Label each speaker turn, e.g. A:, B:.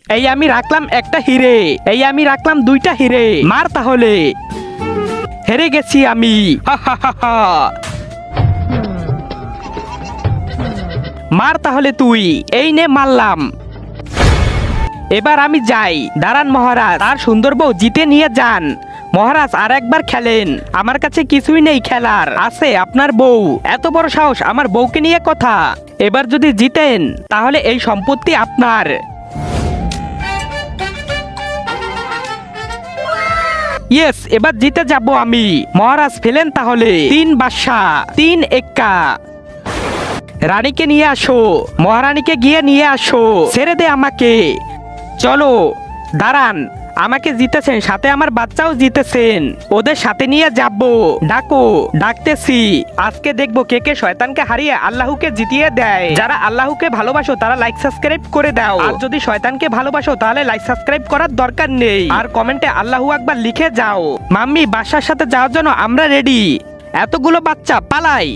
A: এই আমি রাখলাম একটা হিরে, এই আমি রাখলাম দুইটা হিরে। মার তাহলে। হেরে গেছি আমি। হা হা হা হা। মার তাহলে তুই। এই নে মারলাম। এবার আমি যাই। দাঁড়ান মহারাজ, তার সুন্দর বউ জিতে নিয়ে যান। মহারাজ আর একবার খেলেন, আমার কাছে কিছুই নেই খেলার, আছে আপনার বউ। এত বড় সাহস আমার বউকে নিয়ে কথা। এবার যদি জিতেন তাহলে এই সম্পত্তি আপনার। ইয়েস, এবার জিতে যাব আমি। মহারাজ ফেলেন তাহলে। 3 বাদশা, 3 এক্কা। রানীকে নিয়ে আসো, মহারানীকে গিয়ে নিয়ে আসো। ছেড়ে দে আমাকে। চলো। দাঁড়ান, আমাকে জিতেছেন, সাথে আমার বাচ্চাও জিতেছেন, ওদের সাথে নিয়ে যাব। ডাকো। ডাকতেছি। আজকে দেখবো কে কে শয়তানকে হারিয়ে আল্লাহকে জিতিয়ে দেয়। যারা আল্লাহকে ভালোবাসো তারা লাইক সাবস্ক্রাইব করে দাও, আর যদি শয়তানকে ভালোবাসো তাহলে লাইক সাবস্ক্রাইব করার দরকার নেই, আর কমেন্টে আল্লাহু আকবার লিখে যাও। মাম্মি, বাসার সাথে যাওয়ার জন্য আমরা রেডি। এতগুলো বাচ্চা, পালাই।